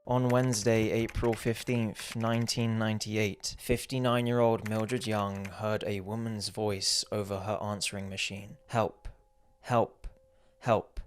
On Wednesday, April 15th, 1998, 59-year-old Mildred Young heard a woman's voice over her answering machine. "Help, help, help,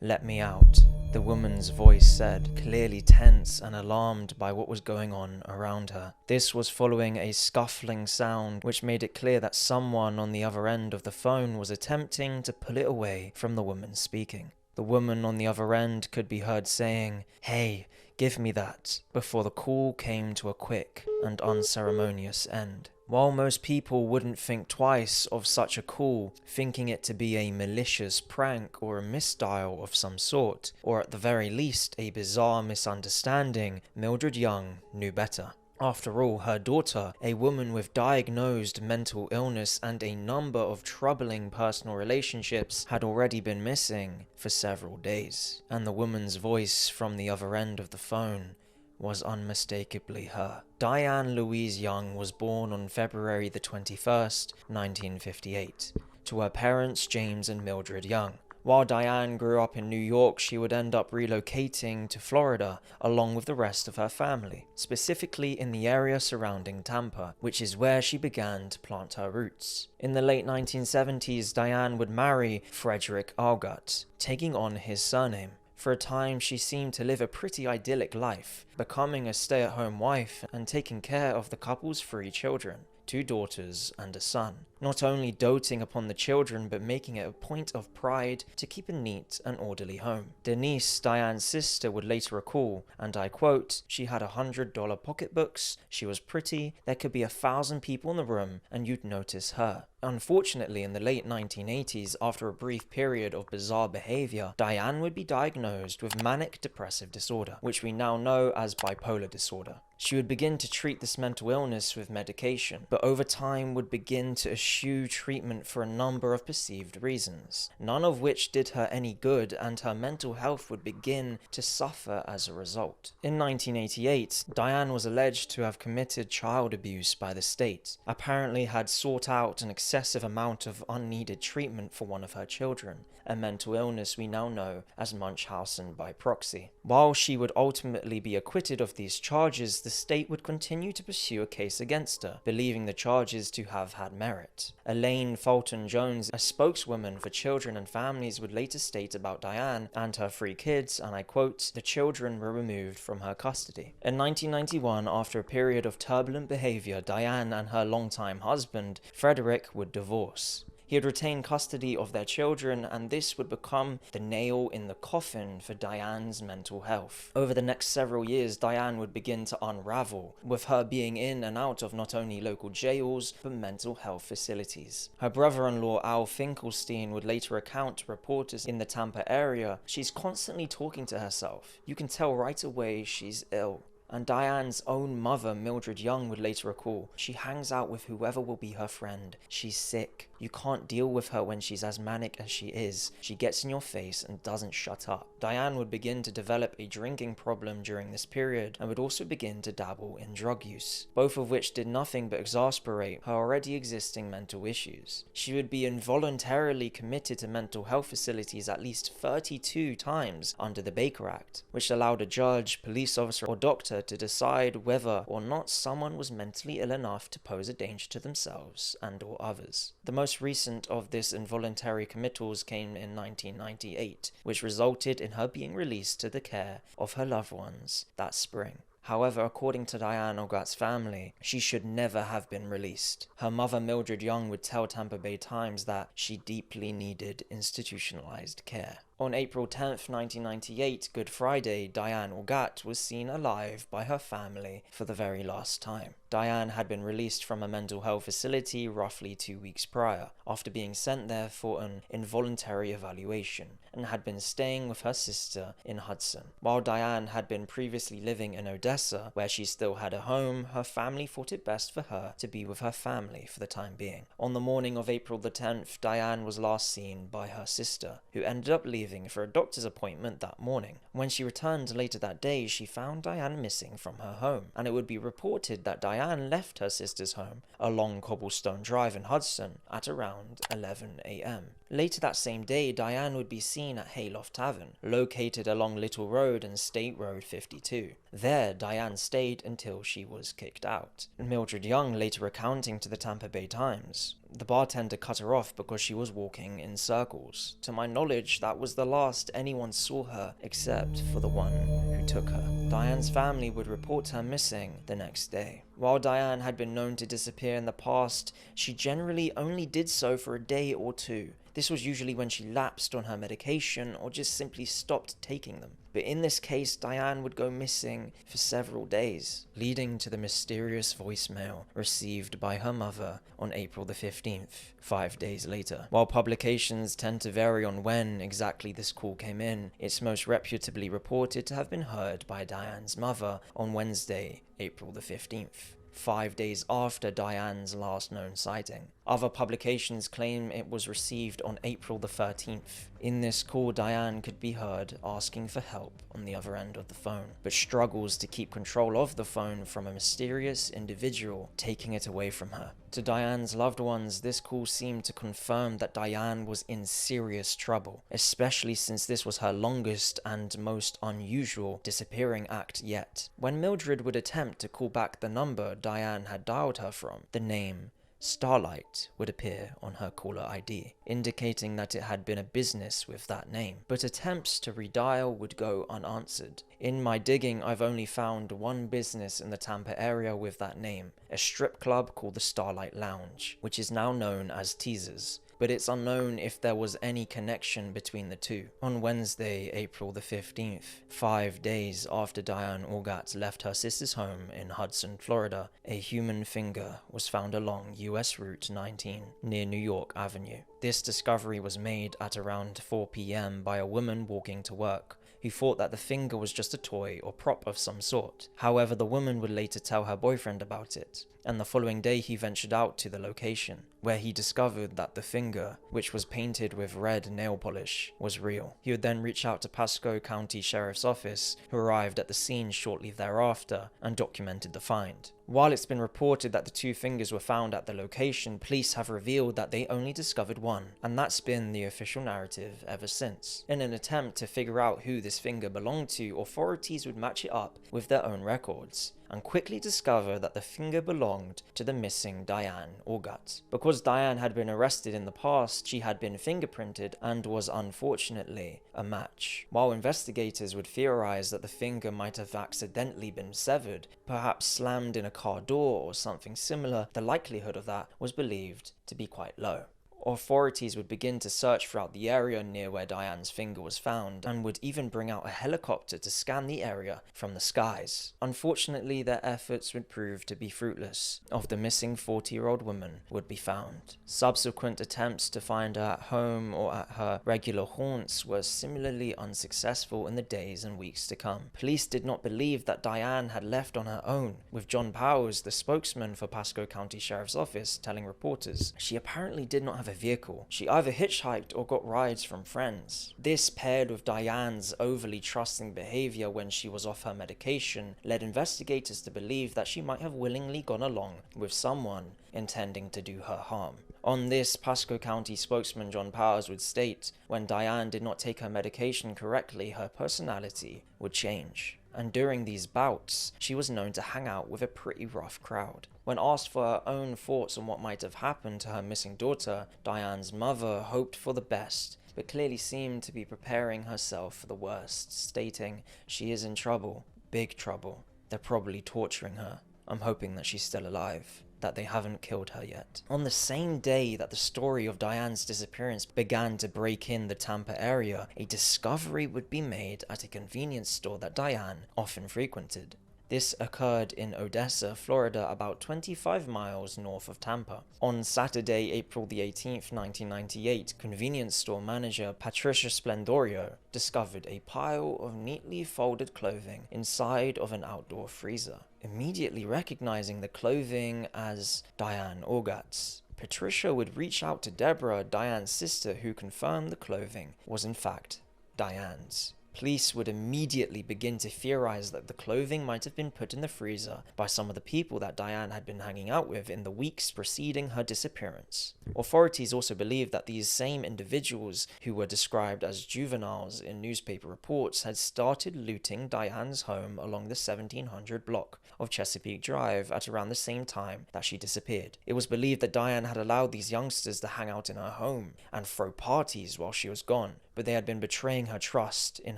let me out," the woman's voice said, clearly tense and alarmed by what was going on around her. This was following a scuffling sound which made it clear that someone on the other end of the phone was attempting to pull it away from the woman speaking. The woman on the other end could be heard saying, "Hey, give me that," before the call came to a quick and unceremonious end. While most people wouldn't think twice of such a call, thinking it to be a malicious prank or a misdial of some sort, or at the very least a bizarre misunderstanding, Mildred Young knew better. After all, her daughter, a woman with diagnosed mental illness and a number of troubling personal relationships, had already been missing for several days, and the woman's voice from the other end of the phone was unmistakably her. Diane Louise Young was born on February the 21st, 1958, to her parents James and Mildred Young. While Diane grew up in New York, she would end up relocating to Florida along with the rest of her family, specifically in the area surrounding Tampa, which is where she began to plant her roots. In the late 1970s, Diane would marry Frederick Algatt, taking on his surname. For a time, she seemed to live a pretty idyllic life, becoming a stay-at-home wife and taking care of the couple's 3 children, 2 daughters and a son. Not only doting upon the children, but making it a point of pride to keep a neat and orderly home. Denise, Diane's sister, would later recall, and I quote, "She had $100 pocketbooks, she was pretty, there could be 1,000 people in the room, and you'd notice her." Unfortunately, in the late 1980s, after a brief period of bizarre behavior, Diane would be diagnosed with manic depressive disorder, which we now know as bipolar disorder. She would begin to treat this mental illness with medication, but over time would begin to eschew treatment for a number of perceived reasons, none of which did her any good, and her mental health would begin to suffer as a result. In 1988, Diane was alleged to have committed child abuse by the state, apparently had sought out an excessive amount of unneeded treatment for one of her children, a mental illness we now know as Munchausen by proxy. While she would ultimately be acquitted of these charges, the state would continue to pursue a case against her, believing the charges to have had merit. Elaine Fulton Jones, a spokeswoman for children and families, would later state about Diane and her 3 kids, and I quote, "The children were removed from her custody." In 1991, after a period of turbulent behavior, Diane and her longtime husband, Frederick, would divorce. He had retained custody of their children, and this would become the nail in the coffin for Diane's mental health. Over the next several years, Diane would begin to unravel, with her being in and out of not only local jails, but mental health facilities. Her brother-in-law Al Finkelstein would later recount to reporters in the Tampa area, "She's constantly talking to herself. You can tell right away she's ill." And Diane's own mother, Mildred Young, would later recall, "She hangs out with whoever will be her friend. She's sick. You can't deal with her when she's as manic as she is. She gets in your face and doesn't shut up." Diane would begin to develop a drinking problem during this period, and would also begin to dabble in drug use, both of which did nothing but exacerbate her already existing mental issues. She would be involuntarily committed to mental health facilities at least 32 times under the Baker Act, which allowed a judge, police officer, or doctor to decide whether or not someone was mentally ill enough to pose a danger to themselves and or others. The most recent of this involuntary committals came in 1998, which resulted in her being released to the care of her loved ones that spring. However, according to Diane Algatt's family, she should never have been released. Her mother, Mildred Young, would tell Tampa Bay Times that she deeply needed institutionalized care. On April 10th, 1998, Good Friday, Diane Algatt was seen alive by her family for the very last time. Diane had been released from a mental health facility roughly 2 weeks prior, after being sent there for an involuntary evaluation, and had been staying with her sister in Hudson. While Diane had been previously living in Odessa, where she still had a home, her family thought it best for her to be with her family for the time being. On the morning of April the 10th, Diane was last seen by her sister, who ended up leaving for a doctor's appointment that morning. When she returned later that day, she found Diane missing from her home, and it would be reported that Diane left her sister's home along Cobblestone Drive in Hudson at around 11 a.m. Later that same day, Diane would be seen at Hayloft Tavern, located along Little Road and State Road 52. There, Diane stayed until she was kicked out. Mildred Young later recounting to the Tampa Bay Times, "The bartender cut her off because she was walking in circles. To my knowledge, that was the last anyone saw her except for the one who took her." Diane's family would report her missing the next day. While Diane had been known to disappear in the past, she generally only did so for a day or two. This was usually when she lapsed on her medication or just simply stopped taking them. But in this case, Diane would go missing for several days, leading to the mysterious voicemail received by her mother on April the 15th, 5 days later. While publications tend to vary on when exactly this call came in, it's most reputably reported to have been heard by Diane's mother on Wednesday, April the 15th. 5 days after Diane's last known sighting. Other publications claim it was received on April the 13th. In this call, Diane could be heard asking for help on the other end of the phone, but struggles to keep control of the phone from a mysterious individual taking it away from her. To Diane's loved ones, this call seemed to confirm that Diane was in serious trouble, especially since this was her longest and most unusual disappearing act yet. When Mildred would attempt to call back the number Diane had dialed her from, the name Starlight would appear on her caller ID, indicating that it had been a business with that name, but attempts to redial would go unanswered. In my digging, I've only found one business in the Tampa area with that name, a strip club called the Starlight Lounge, which is now known as Teasers, but it's unknown if there was any connection between the two. On Wednesday, April the 15th, 5 days after Diane Orgat left her sister's home in Hudson, Florida, a human finger was found along US Route 19 near New York Avenue. This discovery was made at around 4 p.m. by a woman walking to work, who thought that the finger was just a toy or prop of some sort. However, the woman would later tell her boyfriend about it, and the following day he ventured out to the location, where he discovered that the finger, which was painted with red nail polish, was real. He would then reach out to Pasco County Sheriff's Office, who arrived at the scene shortly thereafter and documented the find. While it's been reported that the two fingers were found at the location, police have revealed that they only discovered one, and that's been the official narrative ever since. In an attempt to figure out who this finger belonged to, authorities would match it up with their own records, and quickly discover that the finger belonged to the missing Diane Orgat. Because Diane had been arrested in the past, she had been fingerprinted and was unfortunately a match. While investigators would theorize that the finger might have accidentally been severed, perhaps slammed in a car door or something similar, the likelihood of that was believed to be quite low. Authorities would begin to search throughout the area near where Diane's finger was found, and would even bring out a helicopter to scan the area from the skies. Unfortunately, their efforts would prove to be fruitless. Of the missing 40-year-old woman would be found. Subsequent attempts to find her at home or at her regular haunts were similarly unsuccessful in the days and weeks to come. Police did not believe that Diane had left on her own, with John Powers, the spokesman for Pasco County Sheriff's Office, telling reporters she apparently did not have a vehicle. She either hitchhiked or got rides from friends. This, paired with Diane's overly trusting behavior when she was off her medication, led investigators to believe that she might have willingly gone along with someone intending to do her harm. On this, Pasco County spokesman John Powers would state, when Diane did not take her medication correctly, her personality would change. And during these bouts, she was known to hang out with a pretty rough crowd. When asked for her own thoughts on what might have happened to her missing daughter, Diane's mother hoped for the best, but clearly seemed to be preparing herself for the worst, stating, "She is in trouble, big trouble. They're probably torturing her. I'm hoping that she's still alive, that they haven't killed her yet." On the same day that the story of Diane's disappearance began to break in the Tampa area, a discovery would be made at a convenience store that Diane often frequented. This occurred in Odessa, Florida, about 25 miles north of Tampa. On Saturday, April the 18th, 1998, convenience store manager Patricia Splendorio discovered a pile of neatly folded clothing inside of an outdoor freezer. Immediately recognizing the clothing as Diane Orgat's, Patricia would reach out to Deborah, Diane's sister, who confirmed the clothing was in fact Diane's. Police would immediately begin to theorize that the clothing might have been put in the freezer by some of the people that Diane had been hanging out with in the weeks preceding her disappearance. Authorities also believed that these same individuals, who were described as juveniles in newspaper reports, had started looting Diane's home along the 1700 block of Chesapeake Drive at around the same time that she disappeared. It was believed that Diane had allowed these youngsters to hang out in her home and throw parties while she was gone, but they had been betraying her trust in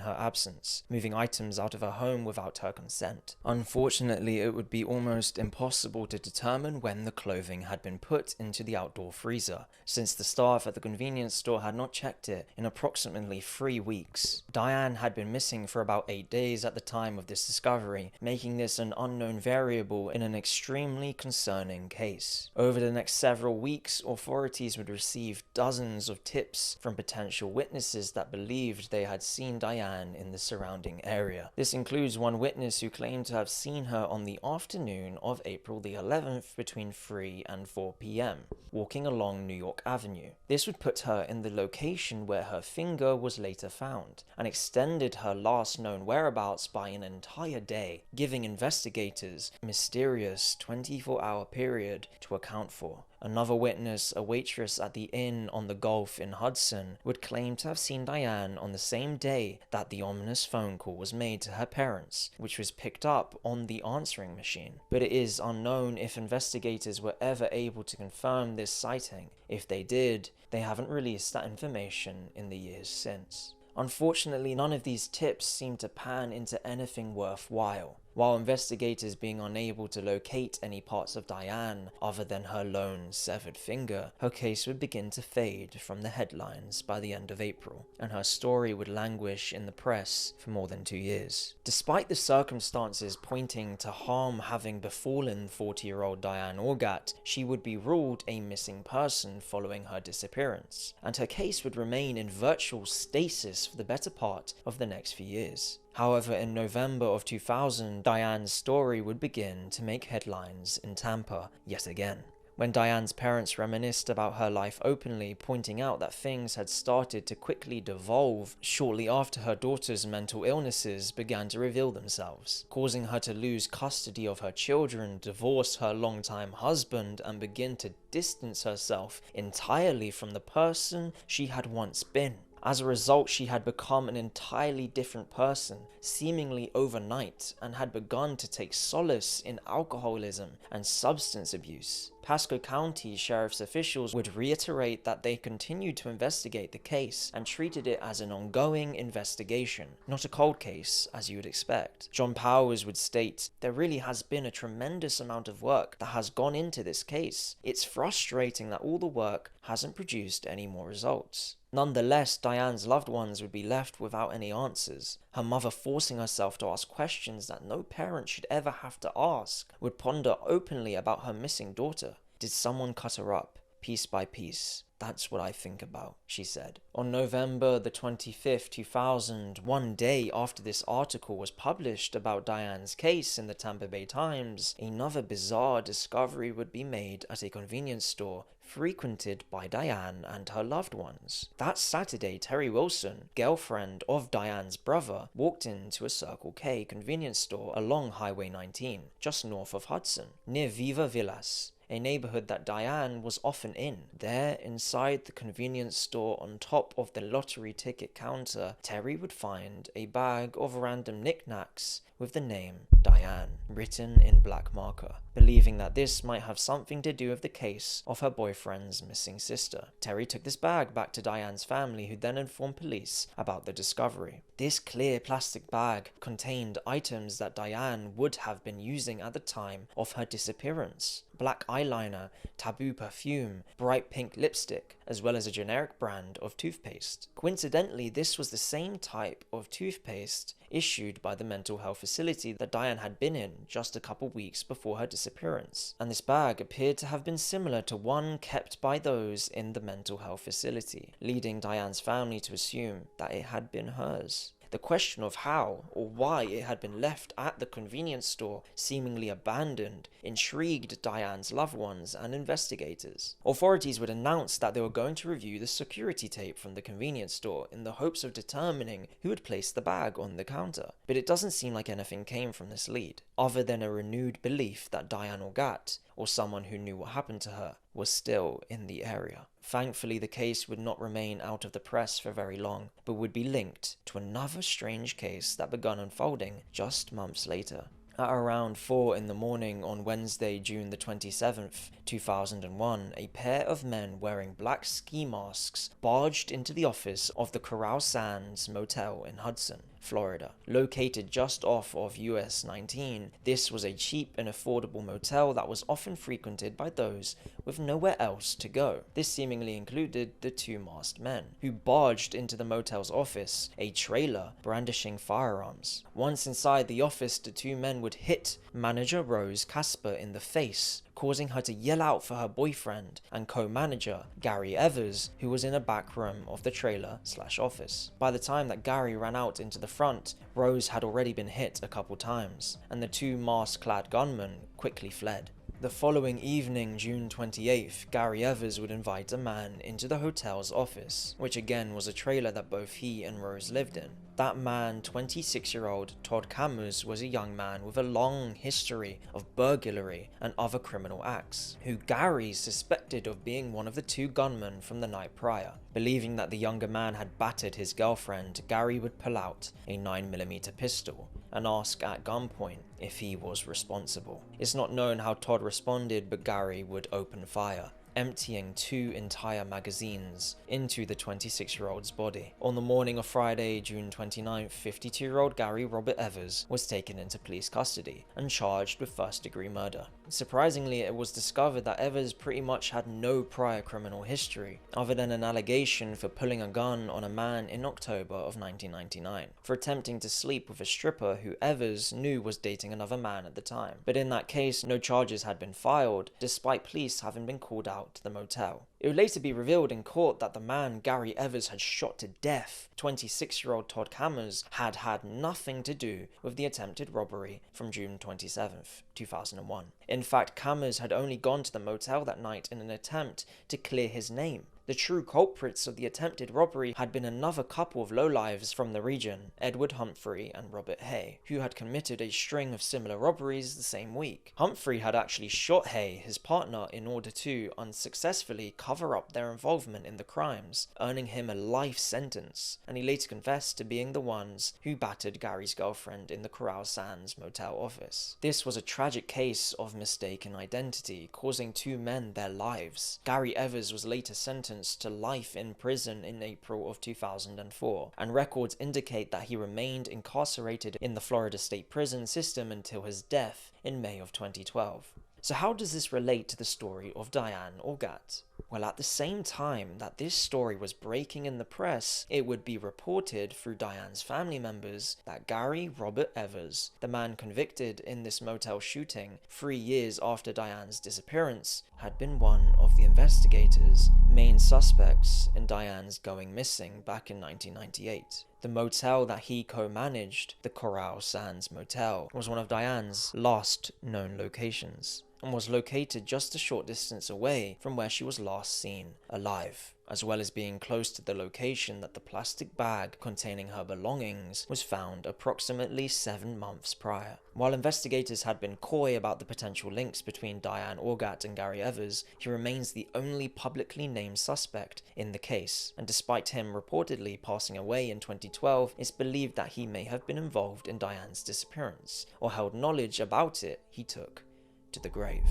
her absence, moving items out of her home without her consent. Unfortunately, it would be almost impossible to determine when the clothing had been put into the outdoor freezer, since the staff at the convenience store had not checked it in approximately 3 weeks. Diane had been missing for about 8 days at the time of this discovery, making this an unknown variable in an extremely concerning case. Over the next several weeks, authorities would receive dozens of tips from potential witnesses that believed they had seen Diane in the surrounding area. This includes one witness who claimed to have seen her on the afternoon of April the 11th between 3 and 4 p.m., walking along New York Avenue. This would put her in the location where her finger was later found, and extended her last known whereabouts by an entire day, giving investigators a mysterious 24-hour period to account for. Another witness, a waitress at the inn on the Gulf in Hudson, would claim to have seen Diane on the same day that the ominous phone call was made to her parents, which was picked up on the answering machine. But it is unknown if investigators were ever able to confirm this sighting. If they did, they haven't released that information in the years since. Unfortunately, none of these tips seem to pan into anything worthwhile. While investigators being unable to locate any parts of Diane other than her lone severed finger, her case would begin to fade from the headlines by the end of April, and her story would languish in the press for more than 2 years. Despite the circumstances pointing to harm having befallen 40-year-old Diane Orgat, she would be ruled a missing person following her disappearance, and her case would remain in virtual stasis for the better part of the next few years. However, in November of 2000, Diane's story would begin to make headlines in Tampa yet again. When Diane's parents reminisced about her life openly, pointing out that things had started to quickly devolve shortly after her daughter's mental illnesses began to reveal themselves, causing her to lose custody of her children, divorce her longtime husband, and begin to distance herself entirely from the person she had once been. As a result, she had become an entirely different person, seemingly overnight, and had begun to take solace in alcoholism and substance abuse. Pasco County Sheriff's officials would reiterate that they continued to investigate the case and treated it as an ongoing investigation, not a cold case, as you would expect. John Powers would state, "There really has been a tremendous amount of work that has gone into this case. It's frustrating that all the work hasn't produced any more results." Nonetheless, Diane's loved ones would be left without any answers. Her mother, forcing herself to ask questions that no parent should ever have to ask, would ponder openly about her missing daughter. Did someone cut her up, piece by piece? That's what I think about, she said. On November the 25th, 2000, one day after this article was published about Diane's case in the Tampa Bay Times, another bizarre discovery would be made at a convenience store frequented by Diane and her loved ones. That Saturday, Terry Wilson, girlfriend of Diane's brother, walked into a Circle K convenience store along Highway 19, just north of Hudson, near Viva Villas, a neighborhood that Diane was often in. There, inside the convenience store on top of the lottery ticket counter, Terry would find a bag of random knickknacks with the name Diane written in black marker, believing that this might have something to do with the case of her boyfriend's missing sister. Terry took this bag back to Diane's family, who then informed police about the discovery. This clear plastic bag contained items that Diane would have been using at the time of her disappearance: black eyeliner, Taboo perfume, bright pink lipstick, as well as a generic brand of toothpaste. Coincidentally, this was the same type of toothpaste issued by the mental health facility that Diane had been in just a couple weeks before her disappearance, and this bag appeared to have been similar to one kept by those in the mental health facility, leading Diane's family to assume that it had been hers. The question of how or why it had been left at the convenience store, seemingly abandoned, intrigued Diane's loved ones and investigators. Authorities would announce that they were going to review the security tape from the convenience store in the hopes of determining who had placed the bag on the counter. But it doesn't seem like anything came from this lead, other than a renewed belief that Diane Orgat, or someone who knew what happened to her, was still in the area. Thankfully, the case would not remain out of the press for very long, but would be linked to another strange case that began unfolding just months later. At around 4 in the morning on Wednesday, June the 27th, 2001, a pair of men wearing black ski masks barged into the office of the Coral Sands Motel in Hudson, Florida. Located just off of US 19, this was a cheap and affordable motel that was often frequented by those with nowhere else to go. This seemingly included the two masked men, who barged into the motel's office, a trailer, brandishing firearms. Once inside the office, the two men would hit manager Rose Casper in the face, causing her to yell out for her boyfriend and co-manager, Gary Evers, who was in a back room of the trailer/office. By the time that Gary ran out into the front, Rose had already been hit a couple times, and the two mask-clad gunmen quickly fled. The following evening, June 28th, Gary Evers would invite a man into the hotel's office, which again was a trailer that both he and Rose lived in. That man, 26-year-old Todd Cammers, was a young man with a long history of burglary and other criminal acts, who Gary suspected of being one of the two gunmen from the night prior. Believing that the younger man had battered his girlfriend, Gary would pull out a 9mm pistol and ask at gunpoint if he was responsible. It's not known how Todd responded, but Gary would open fire, emptying 2 entire magazines into the 26-year-old's body. On the morning of Friday, June 29th, 52-year-old Gary Robert Evers was taken into police custody and charged with first-degree murder. Surprisingly, it was discovered that Evers pretty much had no prior criminal history, other than an allegation for pulling a gun on a man in October of 1999, for attempting to sleep with a stripper who Evers knew was dating another man at the time. But in that case, no charges had been filed, despite police having been called out to the motel. It would later be revealed in court that the man Gary Evers had shot to death, 26-year-old Todd Cammers, had had nothing to do with the attempted robbery from June 27th, 2001. In fact, Cammers had only gone to the motel that night in an attempt to clear his name. The true culprits of the attempted robbery had been another couple of lowlives from the region, Edward Humphrey and Robert Hay, who had committed a string of similar robberies the same week. Humphrey had actually shot Hay, his partner, in order to unsuccessfully cover up their involvement in the crimes, earning him a life sentence, and he later confessed to being the ones who battered Gary's girlfriend in the Coral Sands motel office. This was a tragic case of mistaken identity, causing two men their lives. Gary Evers was later sentenced to life in prison in April of 2004, and records indicate that he remained incarcerated in the Florida State Prison system until his death in May of 2012. So how does this relate to the story of Diane Orgat? Well, at the same time that this story was breaking in the press, it would be reported through Diane's family members that Gary Robert Evers, the man convicted in this motel shooting 3 years after Diane's disappearance, had been one of the investigators' main suspects in Diane's going missing back in 1998. The motel that he co-managed, the Coral Sands Motel, was one of Diane's last known locations, and was located just a short distance away from where she was last seen alive, as well as being close to the location that the plastic bag containing her belongings was found approximately 7 months prior. While investigators had been coy about the potential links between Diane Orgat and Gary Evers, he remains the only publicly named suspect in the case, and despite him reportedly passing away in 2012, it's believed that he may have been involved in Diane's disappearance, or held knowledge about it he took to the grave.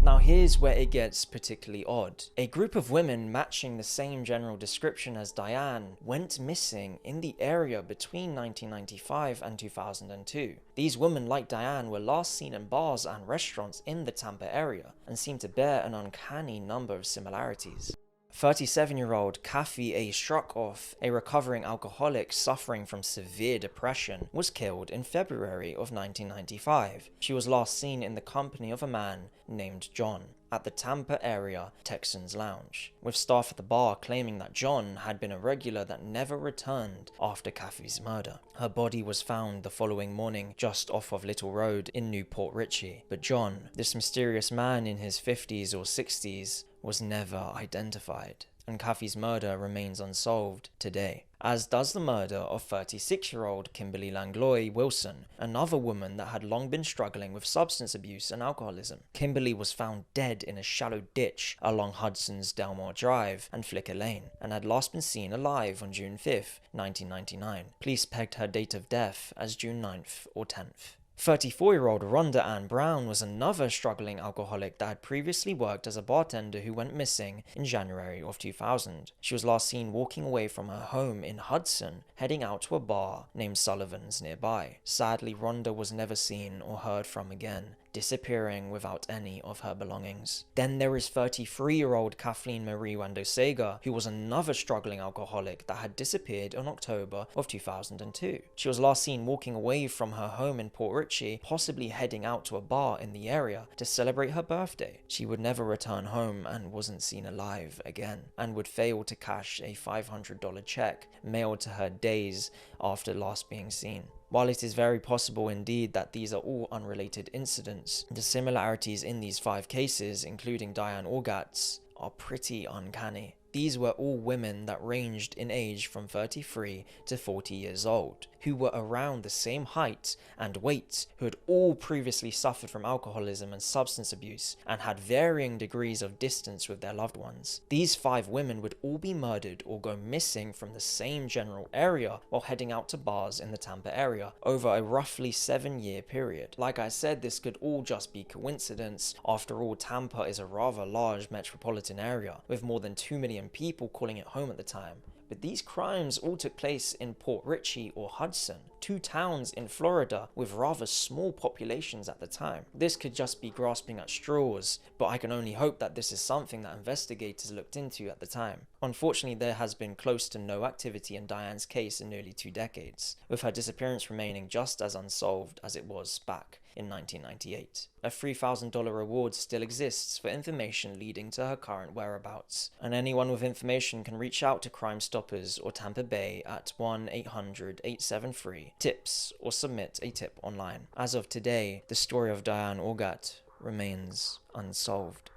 Now here's where it gets particularly odd. A group of women matching the same general description as Diane went missing in the area between 1995 and 2002. These women, like Diane, were last seen in bars and restaurants in the Tampa area, and seemed to bear an uncanny number of similarities. 37-year-old Kathy A. Struckoff, a recovering alcoholic suffering from severe depression, was killed in February of 1995. She was last seen in the company of a man named John. at the Tampa area Texans Lounge, with staff at the bar claiming that John had been a regular that never returned after Kathy's murder. Her body was found the following morning just off of Little Road in New Port Richey, but John, this mysterious man in his 50s or 60s, was never identified, and Kathy's murder remains unsolved today, as does the murder of 36-year-old Kimberly Langlois Wilson, another woman that had long been struggling with substance abuse and alcoholism. Kimberly was found dead in a shallow ditch along Hudson's Delmore Drive and Flicker Lane, and had last been seen alive on June 5th, 1999. Police pegged her date of death as June 9th or 10th. 34-year-old Rhonda Ann Brown was another struggling alcoholic that had previously worked as a bartender who went missing in January of 2000. She was last seen walking away from her home in Hudson, heading out to a bar named Sullivan's nearby. Sadly, Rhonda was never seen or heard from again, disappearing without any of her belongings. Then there is 33-year-old Kathleen Marie Wandosega, who was another struggling alcoholic that had disappeared in October of 2002. She was last seen walking away from her home in Port Richey, possibly heading out to a bar in the area to celebrate her birthday. She would never return home and wasn't seen alive again, and would fail to cash a $500 check mailed to her days after last being seen. While it is very possible indeed that these are all unrelated incidents, the similarities in these 5 cases, including Diane Orgat's, are pretty uncanny. These were all women that ranged in age from 33 to 40 years old, who were around the same height and weight, who had all previously suffered from alcoholism and substance abuse, and had varying degrees of distance with their loved ones. These 5 women would all be murdered or go missing from the same general area while heading out to bars in the Tampa area over a roughly 7-year period. Like I said, this could all just be coincidence. After all, Tampa is a rather large metropolitan area, with more than 2 million people calling it home at the time. But these crimes all took place in Port Richey or Hudson, 2 towns in Florida with rather small populations at the time. This could just be grasping at straws, but I can only hope that this is something that investigators looked into at the time. Unfortunately, there has been close to no activity in Diane's case in nearly 2 decades, with her disappearance remaining just as unsolved as it was back in 1998. A $3,000 reward still exists for information leading to her current whereabouts, and anyone with information can reach out to Crime Stoppers or Tampa Bay at 1-800-873-TIPS or submit a tip online. As of today, the story of Diane Orgat remains unsolved.